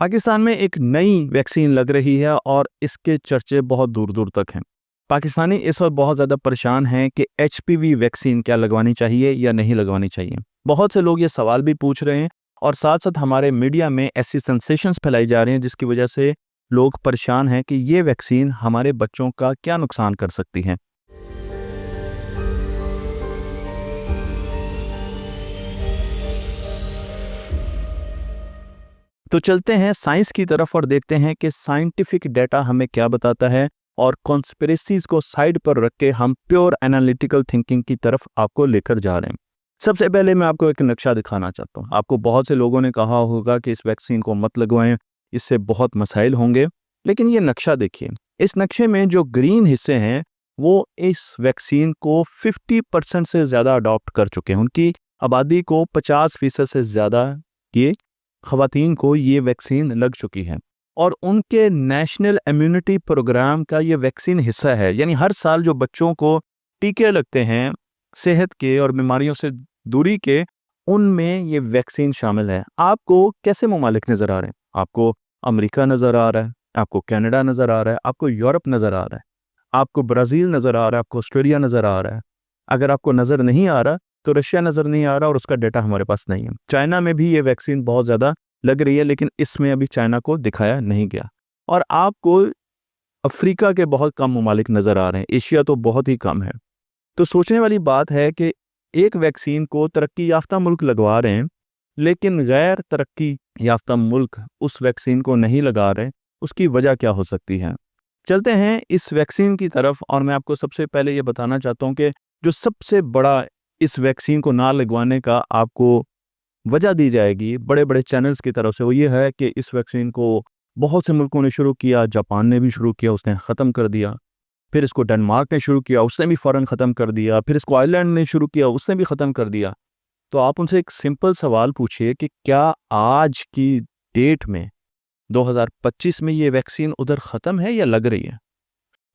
पाकिस्तान में एक नई वैक्सीन लग रही है और इसके चर्चे बहुत दूर दूर तक हैं। पाकिस्तानी इस वक्त बहुत ज़्यादा परेशान हैं कि एचपीवी वैक्सीन क्या लगवानी चाहिए या नहीं लगवानी चाहिए। बहुत से लोग ये सवाल भी पूछ रहे हैं और साथ साथ हमारे मीडिया में ऐसी सेंसेशंस फैलाई जा रही हैं जिसकी वजह से लोग परेशान हैं कि ये वैक्सीन हमारे बच्चों का क्या नुकसान कर सकती है। तो चलते हैं साइंस की तरफ और देखते हैं कि साइंटिफिक डेटा हमें क्या बताता है और कॉन्स्पिरेसीज को साइड पर रख के हम प्योर एनालिटिकल थिंकिंग की तरफ आपको लेकर जा रहे हैं। सबसे पहले मैं आपको एक नक्शा दिखाना चाहता हूँ। आपको बहुत से लोगों ने कहा होगा कि इस वैक्सीन को मत लगवाएं, इससे बहुत मसाइल होंगे, लेकिन ये नक्शा देखिए। इस नक्शे में जो ग्रीन हिस्से हैं वो इस वैक्सीन को 50% से ज़्यादा अडॉप्ट कर चुके हैं। उनकी आबादी को 50% से ज़्यादा ये ख़वातीन को ये वैक्सीन लग चुकी है और उनके नेशनल इम्यूनिटी प्रोग्राम का ये वैक्सीन हिस्सा है। यानी हर साल जो बच्चों को टीके लगते हैं सेहत के और बीमारियों से दूरी के, उनमें ये वैक्सीन शामिल है। आपको कैसे ममालिक नज़र आ रहे हैं? आपको अमेरिका नज़र आ रहा है, आपको कनाडा नज़र आ रहा है, आपको यूरोप नज़र आ रहा है, आपको ब्राज़ील नज़र आ रहा है, आपको ऑस्ट्रेलिया नज़र आ रहा है। अगर आपको नज़र नहीं आ रहा तो रशिया नज़र नहीं आ रहा और उसका डेटा हमारे पास नहीं है। चाइना में भी ये वैक्सीन बहुत ज़्यादा लग रही है, लेकिन इसमें अभी चाइना को दिखाया नहीं गया। और आपको अफ्रीका के बहुत कम ममालिक नज़र आ रहे हैं, एशिया तो बहुत ही कम है। तो सोचने वाली बात है कि एक वैक्सीन को तरक्की याफ्ता मुल्क लगवा रहे हैं, लेकिन गैर तरक्की याफ्ता मुल्क उस वैक्सीन को नहीं लगा रहे। उसकी वजह क्या हो सकती है? चलते हैं इस वैक्सीन की तरफ और मैं आपको सबसे पहले ये बताना चाहता हूँ कि जो सबसे बड़ा इस वैक्सीन को ना लगवाने का आपको वजह दी जाएगी बड़े बड़े चैनल्स की तरफ से, वो ये है कि इस वैक्सीन को बहुत से मुल्कों ने शुरू किया। जापान ने भी शुरू किया, उसने ख़त्म कर दिया। फिर इसको डेनमार्क ने शुरू किया, उसने भी फ़ौरन ख़त्म कर दिया। फिर इसको आयरलैंड ने शुरू किया, उसने भी ख़त्म कर दिया। तो आप उनसे एक सिंपल सवाल पूछिए कि क्या आज की डेट में 2025 में ये वैक्सीन उधर ख़त्म है या लग रही है?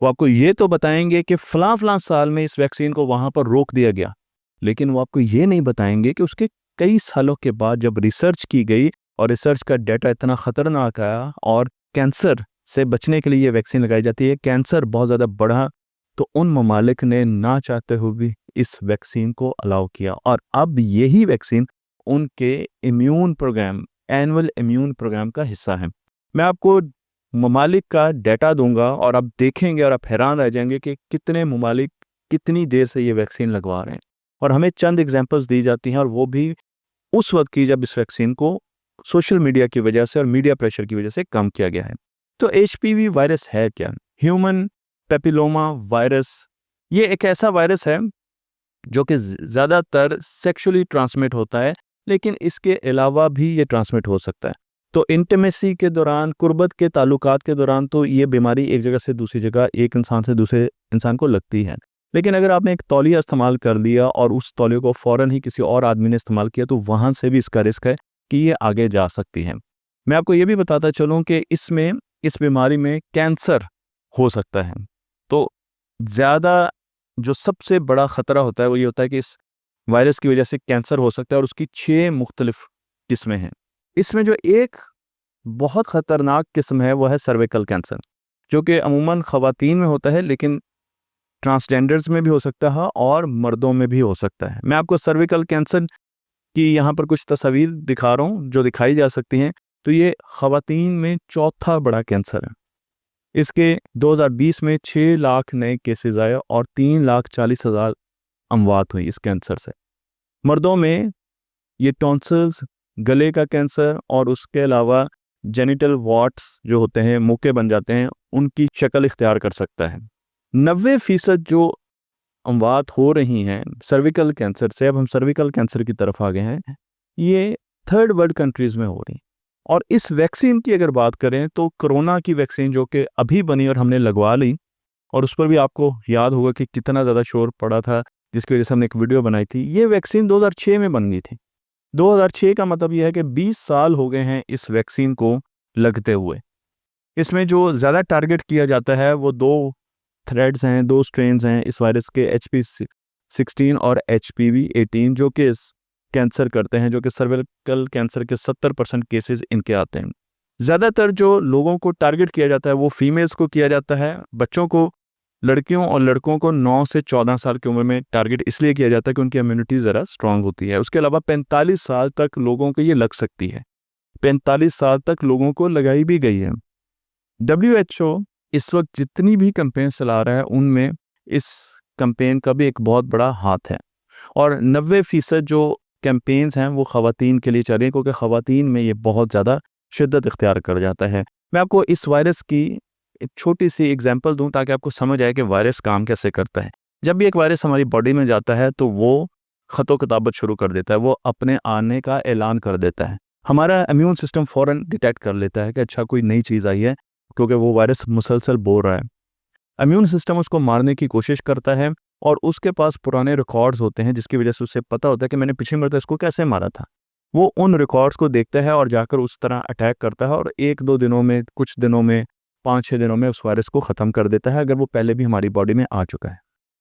वो आपको ये तो बताएंगे कि फ़लाँ साल में इस वैक्सीन को वहाँ पर रोक दिया गया, लेकिन वो आपको ये नहीं बताएंगे कि उसके कई सालों के बाद जब रिसर्च की गई और रिसर्च का डेटा इतना ख़तरनाक आया और कैंसर से बचने के लिए ये वैक्सीन लगाई जाती है, कैंसर बहुत ज़्यादा बढ़ा, तो उन ममालिक ने ना चाहते हुए भी इस वैक्सीन को अलाउ किया और अब यही वैक्सीन उनके immune program, annual immune program का हिस्सा है। मैं आपको ममालिक का डेटा दूंगा और आप देखेंगे और आप हैरान रह जाएंगे कि कितने ममालिक कितनी देर से ये वैक्सीन लगवा रहे हैं। और हमें चंद एग्जांपल्स दी जाती हैं और वो भी उस वक्त की जब इस वैक्सीन को सोशल मीडिया की वजह से और मीडिया प्रेशर की वजह से कम किया गया है। तो एचपीवी वायरस है क्या? Human papilloma virus. ये एक ऐसा वायरस है जो कि ज़्यादातर सेक्सुअली ट्रांसमिट होता है, लेकिन इसके अलावा भी ये ट्रांसमिट हो सकता है। तो इंटीमेसी के दौरान, कुर्बत के ताल्लुकात के दौरान तो ये बीमारी एक जगह से दूसरी जगह, एक इंसान से दूसरे इंसान को लगती है। लेकिन अगर आपने एक तौलिया इस्तेमाल कर लिया और उस तौलिया को फ़ौरन ही किसी और आदमी ने इस्तेमाल किया, तो वहाँ से भी इसका रिस्क है कि ये आगे जा सकती है। मैं आपको ये भी बताता चलूँ कि इसमें, इस बीमारी में कैंसर हो सकता है। तो ज़्यादा जो सबसे बड़ा ख़तरा होता है वो ये होता है कि इस वायरस की वजह से कैंसर हो सकता है और उसकी 6 मुख्तलिफ किस्में हैं। इसमें जो एक बहुत ख़तरनाक किस्म है वो है सर्विकल कैंसर, जो कि अमूमन ख़वातीन में होता है, लेकिन ट्रांसजेंडर्स में भी हो सकता है और मर्दों में भी हो सकता है। मैं आपको सर्विकल कैंसर की यहाँ पर कुछ तस्वीर दिखा रहा हूँ जो दिखाई जा सकती हैं। तो ये ख़वातीन में चौथा बड़ा कैंसर है। इसके 2020 में 6 लाख नए केसेस आए और 3,40,000 अमवात हुई इस कैंसर से। मर्दों में ये टॉन्सिल्स, गले का कैंसर और उसके अलावा जेनिटल वॉट्स जो होते हैं, मुक्के बन जाते हैं, उनकी शक्ल इख्तियार कर सकता है। 90% जो अमवात हो रही हैं सर्विकल कैंसर से, अब हम सर्विकल कैंसर की तरफ आ गए हैं, ये थर्ड वर्ल्ड कंट्रीज़ में हो रही। और इस वैक्सीन की अगर बात करें तो कोरोना की वैक्सीन जो कि अभी बनी और हमने लगवा ली, और उस पर भी आपको याद होगा कि कितना ज़्यादा शोर पड़ा था, जिसकी वजह से हमने एक वीडियो बनाई थी। ये वैक्सीन 2006 में बन गई थी। 2006 का मतलब ये है कि 20 साल हो गए हैं इस वैक्सीन को लगते हुए। इसमें जो ज़्यादा टारगेट किया जाता है वो 2 थ्रेड्स हैं, 2 स्ट्रेन्स हैं इस वायरस के, HP16 और HPV18, जो कि कैंसर करते हैं, जो कि सर्विकल कैंसर के 70% केसेस इनके आते हैं। ज़्यादातर जो लोगों को टारगेट किया जाता है वो फीमेल्स को किया जाता है, बच्चों को, लड़कियों और लड़कों को 9 से 14 साल की उम्र में टारगेट इसलिए किया जाता है कि उनकी इम्यूनिटी ज़रा स्ट्रांग होती है। उसके अलावा 45 साल तक लोगों को ये लग सकती है, 45 साल तक लोगों को लगाई भी गई है। WHO इस वक्त जितनी भी कैंपेन चला रहा है उनमें इस कैंपेन का भी एक बहुत बड़ा हाथ है, और 90% जो कैंपेन्स हैं वो ख़वातीन के लिए चल रही हैं, क्योंकि ख़वातीन में ये बहुत ज़्यादा शिद्दत इख्तियार कर जाता है। मैं आपको इस वायरस की एक छोटी सी एग्जांपल दूं ताकि आपको समझ आए कि वायरस काम कैसे करता है। जब भी एक वायरस हमारी बॉडी में जाता है तो वो ख़तो किताबत शुरू कर देता है, वो अपने आने का ऐलान कर देता है। हमारा इम्यून सिस्टम फ़ौरन डिटेक्ट कर लेता है कि अच्छा कोई नई चीज़ आई है, क्योंकि वो वायरस मुसलसल बोल रहा है। इम्यून सिस्टम उसको मारने की कोशिश करता है, और उसके पास पुराने रिकॉर्ड्स होते हैं जिसकी वजह से उसे पता होता है कि मैंने पिछली मरतबा इसको कैसे मारा था। वो उन रिकॉर्ड्स को देखता है और जाकर उस तरह अटैक करता है, और 1-2 दिनों में, कुछ दिनों में, 5-6 दिनों में उस वायरस को ख़त्म कर देता है, अगर वो पहले भी हमारी बॉडी में आ चुका है।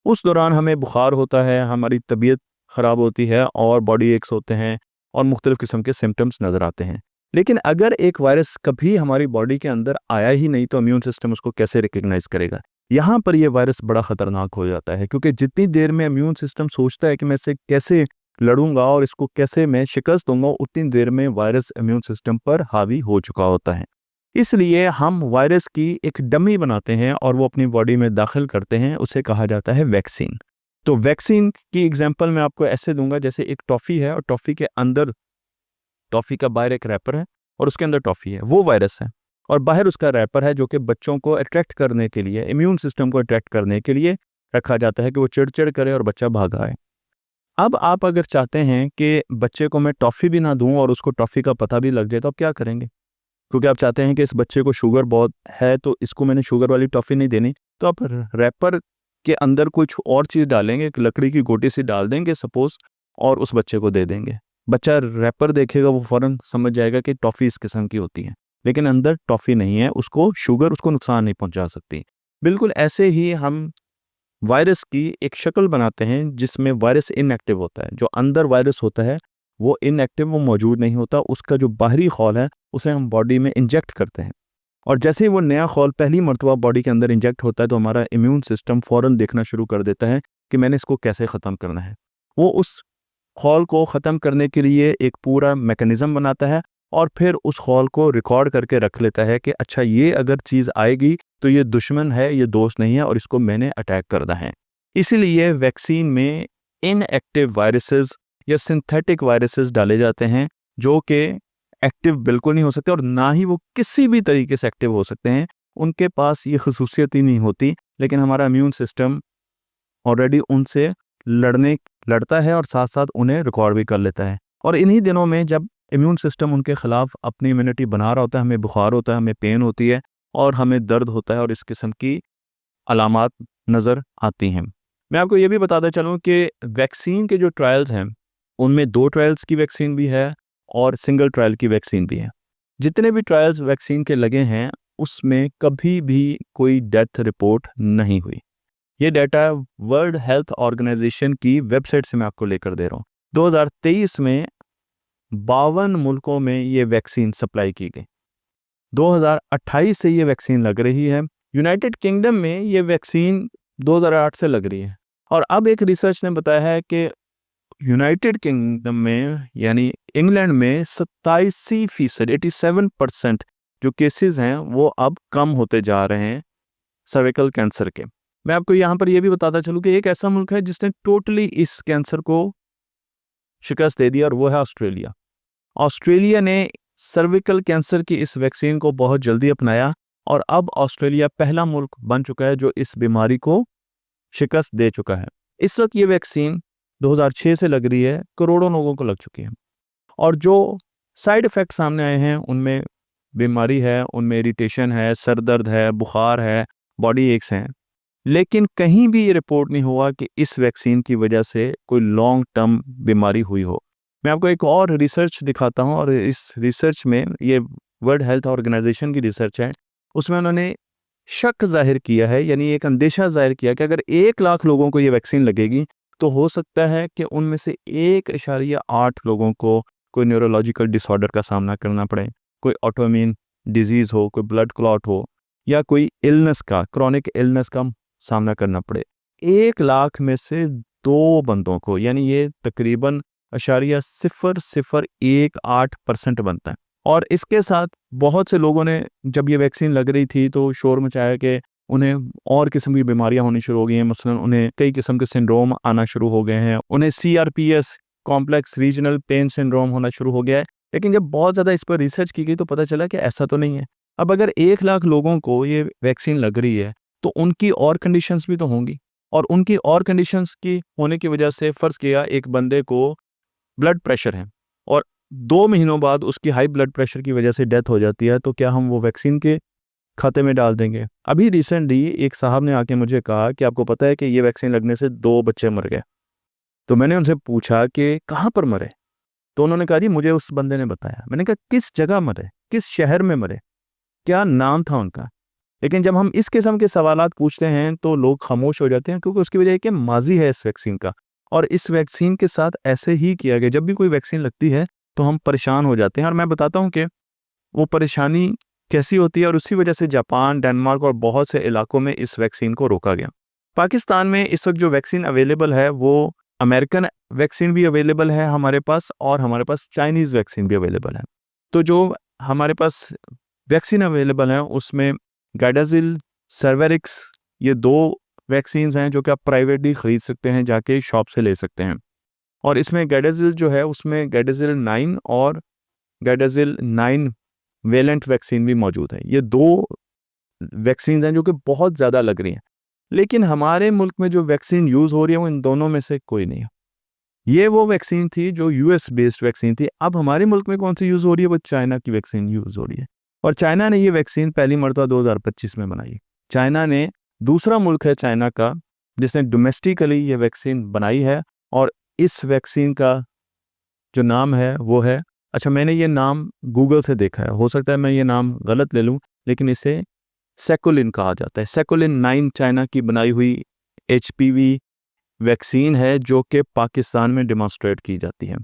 उस दौरान हमें बुखार होता है, हमारी तबीयत ख़राब होती है और बॉडी एक्स होते हैं और मुख्तलिफ़ किस्म के सिम्टम्स नज़र आते हैं। लेकिन अगर एक वायरस कभी हमारी बॉडी के अंदर आया ही नहीं तो इम्यून सिस्टम उसको कैसे रिकग्नाइज़ करेगा? यहाँ पर ये वायरस बड़ा ख़तरनाक हो जाता है, क्योंकि जितनी देर में इम्यून सिस्टम सोचता है कि मैं इससे कैसे लड़ूंगा और इसको कैसे मैं शिकस्त दूंगा, उतनी देर में वायरस इम्यून सिस्टम पर हावी हो चुका होता है। इसलिए हम वायरस की एक डमी बनाते हैं और वो अपनी बॉडी में दाखिल करते हैं, उसे कहा जाता है वैक्सीन। तो वैक्सीन की एग्जांपल मैं आपको ऐसे दूंगा, जैसे एक टॉफ़ी है और टॉफ़ी के अंदर, टॉफ़ी का बाहर एक रैपर है और उसके अंदर टॉफ़ी है, वो वायरस है, और बाहर उसका रैपर है जो कि बच्चों को अट्रैक्ट करने के लिए, इम्यून सिस्टम को अट्रैक्ट करने के लिए रखा जाता है कि वो चिड़-चिड़ करे और बच्चा भाग आए। अब आप अगर चाहते हैं कि बच्चे को मैं टॉफ़ी भी ना दूँ और उसको टॉफ़ी का पता भी लग जाए, तो आप क्या करेंगे? क्योंकि आप चाहते हैं कि इस बच्चे को शुगर बहुत है तो इसको मैंने शुगर वाली टॉफ़ी नहीं देनी, तो आप रैपर के अंदर कुछ और चीज़ डालेंगे, एक लकड़ी की गोटी सी डाल देंगे सपोज़, और उस बच्चे को दे देंगे। बच्चा रैपर देखेगा, वो फ़ौरन समझ जाएगा कि टॉफ़ी इस किस्म की होती है, लेकिन अंदर टॉफ़ी नहीं है, उसको शुगर उसको नुकसान नहीं पहुँचा सकती। बिल्कुल ऐसे ही हम वायरस की एक शक्ल बनाते हैं जिसमें वायरस इनएक्टिव होता है। जो अंदर वायरस होता है वो इनएक्टिव, वो मौजूद नहीं होता, उसका जो बाहरी खौल है उसे हम बॉडी में इंजेक्ट करते हैं, और जैसे ही वो नया खौल पहली मरतबा बॉडी के अंदर इंजेक्ट होता है तो हमारा इम्यून सिस्टम फ़ौरन देखना शुरू कर देता है कि मैंने इसको कैसे ख़त्म करना है। वो उस खौल को ख़त्म करने के लिए एक पूरा मैकेनिज़्म बनाता है, और फिर उस खौल को रिकॉर्ड करके रख लेता है कि अच्छा ये अगर चीज़ आएगी तो ये दुश्मन है, ये दोस्त नहीं है, और इसको मैंने अटैक करना है। इसीलिए वैक्सीन में इनएक्टिव वायरसेस या सिंथेटिक वायरसेस डाले जाते हैं जो कि एक्टिव बिल्कुल नहीं हो सकते, और ना ही वो किसी भी तरीके से एक्टिव हो सकते हैं। उनके पास ये खसूसियत ही नहीं होती, लेकिन हमारा इम्यून सिस्टम ऑलरेडी उनसे लड़ता है और साथ-साथ उन्हें रिकॉर्ड भी कर लेता है। और इन्हीं दिनों में जब इम्यून सिस्टम उनके खिलाफ अपनी इम्यूनिटी बना रहा होता है, हमें बुखार होता है, हमें पेन होती है और हमें दर्द होता है और इस किस्म की अलामात नज़र आती हैं। मैं आपको ये भी बताता चलूँ कि वैक्सीन के जो ट्रायल्स हैं, उनमें 2 ट्रायल्स की वैक्सीन भी है और सिंगल ट्रायल की वैक्सीन भी है। जितने भी ट्रायल्स वैक्सीन के लगे हैं, उसमें कभी भी कोई डेथ रिपोर्ट नहीं हुई। ये डाटा वर्ल्ड हेल्थ ऑर्गेनाइजेशन की वेबसाइट से मैं आपको लेकर दे रहा हूँ। 2023 में 52 मुल्कों में ये वैक्सीन सप्लाई की गई। 2028 से ये वैक्सीन लग रही है। यूनाइटेड किंगडम में ये वैक्सीन 2008 से लग रही है, और अब एक रिसर्च ने बताया है कि यूनाइटेड किंगडम में यानी इंग्लैंड में 87% 87% जो केसेस हैं वो अब कम होते जा रहे हैं सर्विकल कैंसर के। मैं आपको यहाँ पर यह भी बताता चलूँ कि एक ऐसा मुल्क है जिसने टोटली इस कैंसर को शिकस्त दे दिया, और वो है ऑस्ट्रेलिया। ऑस्ट्रेलिया ने सर्विकल कैंसर की इस वैक्सीन को बहुत जल्दी अपनाया, और अब ऑस्ट्रेलिया पहला मुल्क बन चुका है जो इस बीमारी को शिकस्त दे चुका है। इस वक्त ये वैक्सीन 2006 से लग रही है, करोड़ों लोगों को लग चुकी है, और जो साइड इफ़ेक्ट सामने आए हैं उनमें बीमारी है, उनमें इरिटेशन है, सर दर्द है, बुखार है, बॉडी एक्स हैं, लेकिन कहीं भी ये रिपोर्ट नहीं हुआ कि इस वैक्सीन की वजह से कोई लॉन्ग टर्म बीमारी हुई हो। मैं आपको एक और रिसर्च दिखाता हूँ, और इस रिसर्च में ये वर्ल्ड हेल्थ ऑर्गेनाइजेशन की रिसर्च है। उसमें उन्होंने शक ज़ाहिर किया है, यानी एक अंदेशा ज़ाहिर किया कि अगर 1 लाख लोगों को ये वैक्सीन लगेगी तो हो सकता है कि उनमें से 1.8 लोगों को कोई न्यूरोलॉजिकल डिसऑर्डर का सामना करना पड़े, कोई ऑटोइम्यून डिजीज़ हो, कोई ब्लड क्लॉट हो या कोई इलनेस का, क्रॉनिक इलनेस का सामना करना पड़े। 1 लाख में से 2 बंदों को, यानी ये तकरीबन .0018% बनता है। और इसके साथ बहुत से लोगों ने जब ये वैक्सीन लग रही थी तो शोर मचाया कि उन्हें और किस्म की बीमारियां होनी शुरू हो गई हैं। मसलन उन्हें कई किस्म के सिंड्रोम आना शुरू हो गए हैं, उन्हें CRPS complex regional pain syndrome होना शुरू हो गया है। लेकिन जब बहुत ज़्यादा इस पर रिसर्च की गई तो पता चला कि ऐसा तो नहीं है। अब अगर 1 लाख लोगों को ये वैक्सीन लग रही है तो उनकी और कंडीशंस भी तो होंगी, और उनकी और कंडीशंस की होने की वजह से फ़र्ज़ किया एक बंदे को ब्लड प्रेशर है और 2 महीनों बाद उसकी हाई ब्लड प्रेशर की वजह से डेथ हो जाती है, तो क्या हम वो वैक्सीन के खाते में डाल देंगे? अभी रिसेंटली एक साहब ने आके मुझे कहा कि आपको पता है कि ये वैक्सीन लगने से 2 बच्चे मर गए। तो मैंने उनसे पूछा कि कहाँ पर मरे? तो उन्होंने कहा जी मुझे उस बंदे ने बताया। मैंने कहा किस जगह मरे? किस शहर में मरे? क्या नाम था उनका? लेकिन जब हम इस किस्म के सवालात पूछते हैं तो लोग खामोश हो जाते हैं, क्योंकि उसकी वजह है कि माज़ी है इस वैक्सीन का। और इस वैक्सीन के साथ ऐसे ही किया गया। जब भी कोई वैक्सीन लगती है तो हम परेशान हो जाते हैं, और मैं बताता हूँ कि वो परेशानी कैसी होती है। और उसी वजह से जापान, डेनमार्क और बहुत से इलाकों में इस वैक्सीन को रोका गया। पाकिस्तान में इस वक्त जो वैक्सीन अवेलेबल है वो अमेरिकन वैक्सीन भी अवेलेबल है हमारे पास, और हमारे पास चाइनीज़ वैक्सीन भी अवेलेबल है। तो जो हमारे पास वैक्सीन अवेलेबल है उसमें गाइडाजिल, सर्वेरिक्स, ये 2 वैक्सीन्स हैं जो कि आप प्राइवेटली ख़रीद सकते हैं, जाके शॉप से ले सकते हैं। और इसमें गाइडाजिल जो है उसमें गाइडाजिल 9 और गाइडाजिल 9 वेलेंट वैक्सीन भी मौजूद है। ये 2 वैक्सीन्स हैं जो कि बहुत ज़्यादा लग रही हैं। लेकिन हमारे मुल्क में जो वैक्सीन यूज़ हो रही है वो इन दोनों में से कोई नहीं है। ये वो वैक्सीन थी जो US बेस्ड वैक्सीन थी। अब हमारे मुल्क में कौन सी यूज़ हो रही है? वो चाइना की वैक्सीन यूज़ हो रही है। और चाइना ने ये वैक्सीन पहली मरतबा 2025 में बनाई। चाइना ने, दूसरा मुल्क है चाइना का जिसने डोमेस्टिकली ये वैक्सीन बनाई है। और इस वैक्सीन का जो नाम है वो है, अच्छा मैंने ये नाम गूगल से देखा है, हो सकता है मैं ये नाम गलत ले लूँ, लेकिन इसे सेकोलिन कहा जाता है। सेकोलिन 9 चाइना की बनाई हुई HPV वैक्सीन है जो कि पाकिस्तान में डेमोन्स्ट्रेट की जाती है।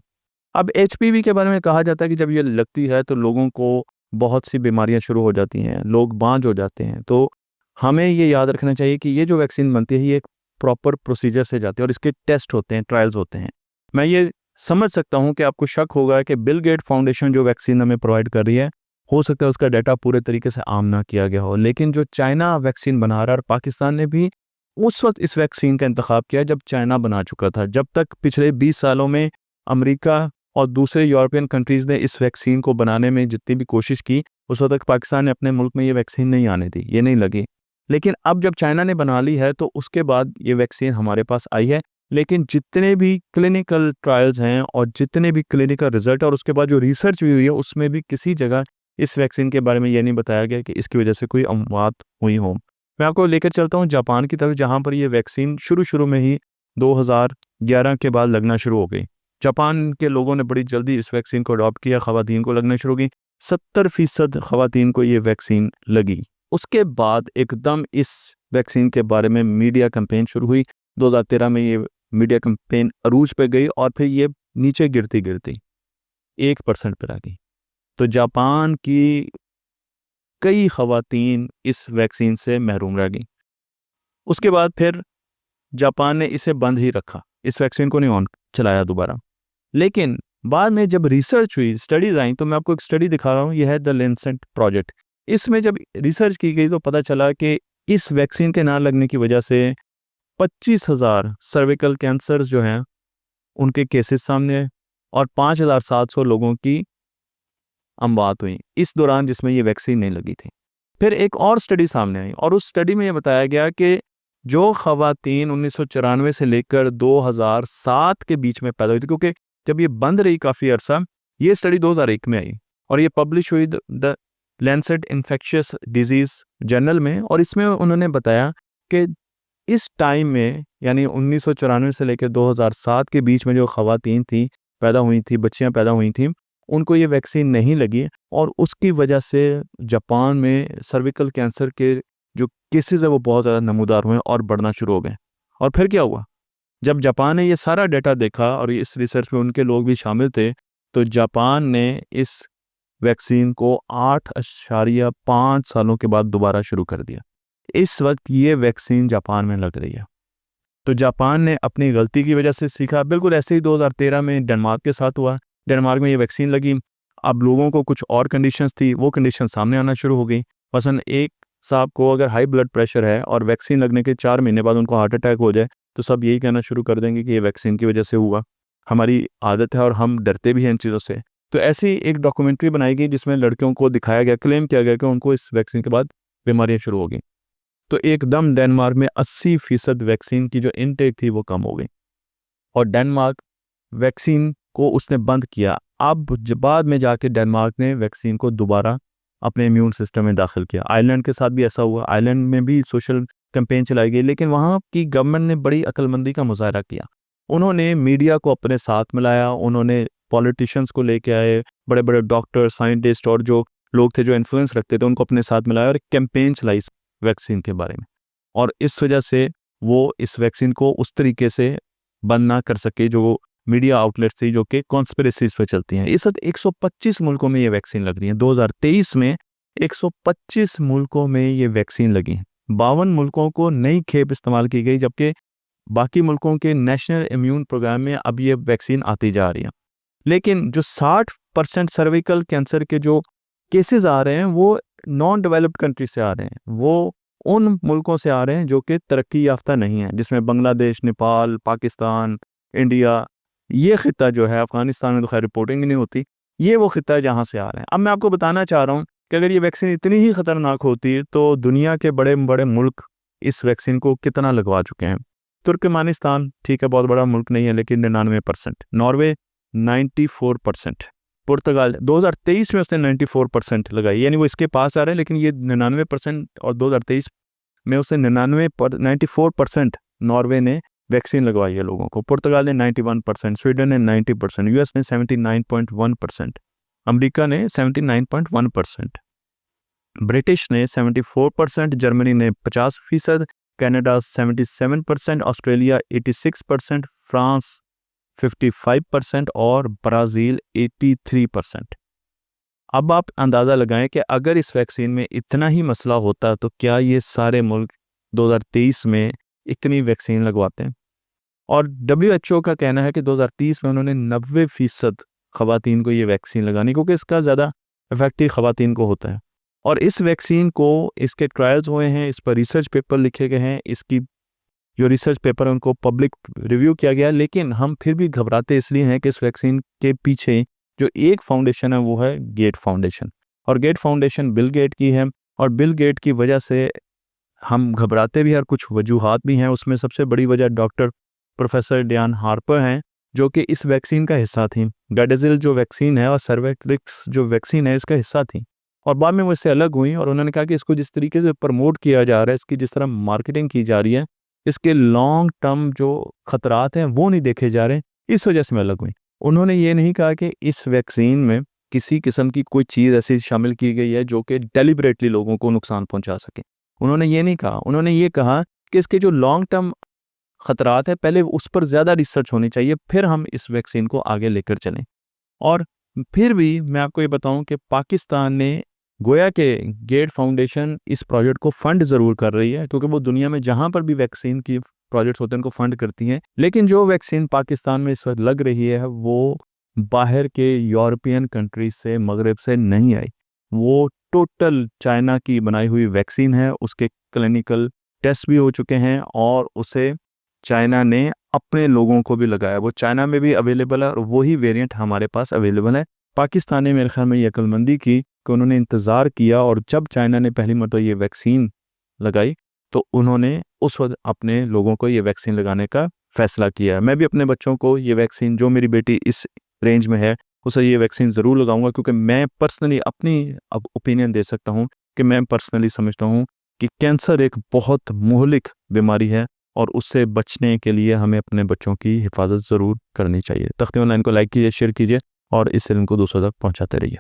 अब HPV के बारे में कहा जाता है कि जब ये लगती है तो लोगों को बहुत सी बीमारियां शुरू हो जाती हैं, लोग बांझ हो जाते हैं। तो हमें ये याद रखना चाहिए कि ये जो वैक्सीन बनती है ये एक प्रॉपर प्रोसीजर से जाती है और इसके टेस्ट होते हैं, ट्रायल्स होते हैं। मैं ये समझ सकता हूँ कि आपको शक होगा कि बिल गेट फाउंडेशन जो वैक्सीन हमें प्रोवाइड कर रही है, हो सकता है उसका डाटा पूरे तरीके से आम ना किया गया हो, लेकिन जो चाइना वैक्सीन बना रहा है, और पाकिस्तान ने भी उस वक्त इस वैक्सीन का इंतखाब किया जब चाइना बना चुका था। जब तक पिछले 20 सालों में अमेरिका और दूसरे यूरोपियन कंट्रीज़ ने इस वैक्सीन को बनाने में जितनी भी कोशिश की, उस वक्त तक पाकिस्तान ने अपने मुल्क में ये वैक्सीन नहीं आने दी, ये नहीं लगी। लेकिन अब जब चाइना ने बना ली है तो उसके बाद ये वैक्सीन हमारे पास आई है। लेकिन जितने भी क्लिनिकल ट्रायल्स हैं और जितने भी क्लिनिकल रिजल्ट और उसके बाद जो रिसर्च भी हुई है, उसमें भी किसी जगह इस वैक्सीन के बारे में ये नहीं बताया गया कि इसकी वजह से कोई अमवात हुई हो। मैं आपको लेकर चलता हूँ जापान की तरफ, जहाँ पर ये वैक्सीन शुरू में ही 2011 के बाद लगना शुरू हो गई। जापान के लोगों ने बड़ी जल्दी इस वैक्सीन को अडॉप्ट किया, ख़वातीन को लगना शुरू की। 70% ख़वातीन को ये वैक्सीन लगी। उसके बाद एकदम इस वैक्सीन के बारे में मीडिया कैंपेन शुरू हुई। 2013 में ये मीडिया कैंपेन अरूज पे गई और फिर ये नीचे गिरती 1% पर आ गई। तो जापान की कई ख़वातीन इस वैक्सीन से महरूम रह गई। उसके बाद फिर जापान ने इसे बंद ही रखा, इस वैक्सीन को नहीं ऑन चलाया दोबारा। लेकिन बाद में जब रिसर्च हुई, स्टडीज़ आई, तो मैं आपको एक स्टडी दिखा रहा हूँ, यह है द लैंसेट प्रोजेक्ट। इसमें जब रिसर्च की गई तो पता चला कि इस वैक्सीन के ना लगने की वजह से 25,000 सर्विकल कैंसर्स जो हैं उनके केसेस सामने आए और 5,700 लोगों की अमवात हुई इस दौरान जिसमें ये वैक्सीन नहीं लगी थी। फिर एक और स्टडी सामने आई और उस स्टडी में ये बताया गया कि जो ख़वातीन 1994 से लेकर 2007 के बीच में पैदा हुई थी, क्योंकि जब ये बंद रही काफ़ी अरसा, ये स्टडी 2001 में आई और ये पब्लिश हुई the Lancet infectious disease journal में। और इसमें उन्होंने बताया कि इस टाइम में, यानी 1994 से लेकर 2007 के बीच में जो ख़वातीन थी, पैदा हुई थी, बच्चियाँ पैदा हुई थीं, उनको ये वैक्सीन नहीं लगी और उसकी वजह से जापान में सर्विकल कैंसर के जो केसेस है वो बहुत ज़्यादा नमूदार हुए और बढ़ना शुरू हो गए। और फिर क्या हुआ, जब जापान ने ये सारा डाटा देखा और इस रिसर्च में उनके लोग भी शामिल थे, तो जापान ने इस वैक्सीन को 8.5 सालों के बाद दोबारा शुरू कर दिया। इस वक्त ये वैक्सीन जापान में लग रही है। तो जापान ने अपनी गलती की वजह से सीखा। बिल्कुल ऐसे ही 2013 में डेनमार्क के साथ हुआ। डेनमार्क में ये वैक्सीन लगी, अब लोगों को कुछ और कंडीशंस थी, वो कंडीशन सामने आना शुरू हो गई। मसलन एक साहब को अगर हाई ब्लड प्रेशर है और वैक्सीन लगने के 4 महीने बाद उनको हार्ट अटैक हो जाए, तो सब यही कहना शुरू कर देंगे कि ये वैक्सीन की वजह से हुआ। हमारी आदत है और हम डरते भी हैं इन चीज़ों से। तो ऐसी एक डॉक्यूमेंट्री बनाई गई जिसमें लड़कियों को दिखाया गया, क्लेम किया गया कि उनको इस वैक्सीन के बाद बीमारियाँ शुरू हो गई। तो एकदम डेनमार्क में 80% वैक्सीन की जो इनटेक थी वो कम हो गई और डेनमार्क वैक्सीन को उसने बंद किया। अब बाद में जाके डेनमार्क ने वैक्सीन को दोबारा अपने इम्यून सिस्टम में दाखिल किया। आयरलैंड के साथ भी ऐसा हुआ। आयरलैंड में भी सोशल कैंपेन चलाई गई, लेकिन वहाँ की गवर्नमेंट ने बड़ी अक्लमंदी का मुजाहरा किया। उन्होंने मीडिया को अपने साथ मिलाया, उन्होंने पॉलिटिशियंस को लेके आए, बड़े बड़े डॉक्टर, साइंटिस्ट और जो लोग थे जो इन्फ्लुएंस रखते थे उनको अपने साथ मिलाया और एक कैंपेन चलाई इस वैक्सीन के बारे में। और इस वजह से वो इस वैक्सीन को उस तरीके से बंद ना कर सके जो मीडिया आउटलेट्स थी जो कि कॉन्स्पिरेसीज पे चलती हैं। इस वक्त 125 मुल्कों में ये वैक्सीन लग रही है। 2023 में 125 मुल्कों में ये वैक्सीन लगी है। 52 मुल्कों को नई खेप इस्तेमाल की गई, जबकि बाकी मुल्कों के नेशनल इम्यून प्रोग्राम में अब ये वैक्सीन आती जा रही है। लेकिन जो 60% सर्विकल कैंसर के जो केसेस आ रहे हैं वो नॉन डेवलप्ड कंट्री से आ रहे हैं, वो उन मुल्कों से आ रहे हैं जो कि तरक्की याफ्ता नहीं है, जिसमें बांग्लादेश, नेपाल, पाकिस्तान, इंडिया, ये खिता जो है, अफगानिस्तान में तो खैर रिपोर्टिंग नहीं होती, ये वो खिता है जहाँ से आ रहे हैं। अब मैं आपको बताना चाह रहा हूँ कि अगर ये वैक्सीन इतनी ही ख़तरनाक होती तो दुनिया के बड़े बड़े मुल्क इस वैक्सीन को कितना लगवा चुके हैं। तुर्कमेनिस्तान ठीक है, बहुत बड़ा मुल्क नहीं है, लेकिन 99%, नॉर्वे 94%, पुर्तगाल 2023 में उसने 94% लगाई, यानी वो इसके पास आ रहे हैं, लेकिन ये 99% और 2023 में उसने 94% नॉर्वे ने वैक्सीन लगवाई है लोगों को। पुर्तगाल ने 91%, स्वीडन ने 90%, यूएस ने 79.1%, अमेरिका ने 79.1%, ब्रिटिश ने 74%, जर्मनी ने 50%, कनाडा 77%, ऑस्ट्रेलिया 86%, फ्रांस 55% और ब्राज़ील 83%। अब आप अंदाज़ा लगाएं कि अगर इस वैक्सीन में इतना ही मसला होता तो क्या ये सारे मुल्क 2023 में इतनी वैक्सीन लगवाते हैं। और WHO का कहना है कि 2030 में उन्होंने 90% ख़वातीन को ये वैक्सीन लगानी, क्योंकि इसका ज़्यादा इफेक्टिव ख़वातीन को होता है। और इस वैक्सीन को, इसके ट्रायल्स हुए हैं, इस पर रिसर्च पेपर लिखे गए हैं, इसकी जो रिसर्च पेपर है उनको पब्लिक रिव्यू किया गया, लेकिन हम फिर भी घबराते इसलिए हैं कि इस वैक्सीन के पीछे जो एक फाउंडेशन है वो है गेट फाउंडेशन, और गेट फाउंडेशन बिल गेट की है, और बिल गेट की वजह से हम घबराते भी हैं और कुछ वजूहात भी हैं। उसमें सबसे बड़ी वजह डॉक्टर प्रोफेसर डियान हार्पर हैं, जो कि इस वैक्सीन का हिस्सा थी। गार्डेसिल जो वैक्सीन है और सर्वेक्लिक्स जो वैक्सीन है इसका हिस्सा थी, और बाद में वो इससे अलग हुई, और उन्होंने कहा कि इसको जिस तरीके से प्रमोट किया जा रहा है, इसकी जिस तरह मार्केटिंग की जा रही है, इसके लॉन्ग टर्म जो खतरात हैं वो नहीं देखे जा रहे, इस वजह से मैं अलग हुई। उन्होंने ये नहीं कहा कि इस वैक्सीन में किसी किस्म की कोई चीज़ ऐसी शामिल की गई है जो कि डेलिबरेटली लोगों को नुकसान पहुंचा सके। उन्होंने ये नहीं कहा। उन्होंने ये कहा कि इसके जो लॉन्ग टर्म खतरात है पहले उस पर ज़्यादा रिसर्च होनी चाहिए, फिर हम इस वैक्सीन को आगे लेकर चलें। और फिर भी मैं आपको ये बताऊं कि पाकिस्तान ने, गोया के गेट फाउंडेशन इस प्रोजेक्ट को फंड ज़रूर कर रही है, क्योंकि वो दुनिया में जहाँ पर भी वैक्सीन की प्रोजेक्ट्स होते हैं उनको फंड करती हैं, लेकिन जो वैक्सीन पाकिस्तान में इस वक्त लग रही है वो बाहर के यूरोपियन कंट्रीज से, मगरब से नहीं आई। वो टोटल चाइना की बनाई हुई वैक्सीन है, उसके क्लिनिकल टेस्ट भी हो चुके हैं और उसे चाइना ने अपने लोगों को भी लगाया। वो चाइना में भी अवेलेबल है और वही वेरिएंट हमारे पास अवेलेबल है। पाकिस्तान ने मेरे ख्याल में ये अक्लमंदी की कि उन्होंने इंतज़ार किया, और जब चाइना ने पहली मरतबा ये वैक्सीन लगाई तो उन्होंने उस वक्त अपने लोगों को ये वैक्सीन लगाने का फ़ैसला किया। मैं भी अपने बच्चों को ये वैक्सीन, जो मेरी बेटी इस रेंज में है उसे ये वैक्सीन ज़रूर लगाऊंगा, क्योंकि मैं पर्सनली अपनी अब ओपिनियन दे सकता हूँ कि मैं पर्सनली समझता हूँ कि कैंसर एक बहुत मुहलिक बीमारी है और उससे बचने के लिए हमें अपने बच्चों की हिफाजत ज़रूर करनी चाहिए। तख्ती ऑनलाइन को लाइक कीजिए, शेयर कीजिए और इस इल्म को दूसरों तक पहुँचाते रहिए।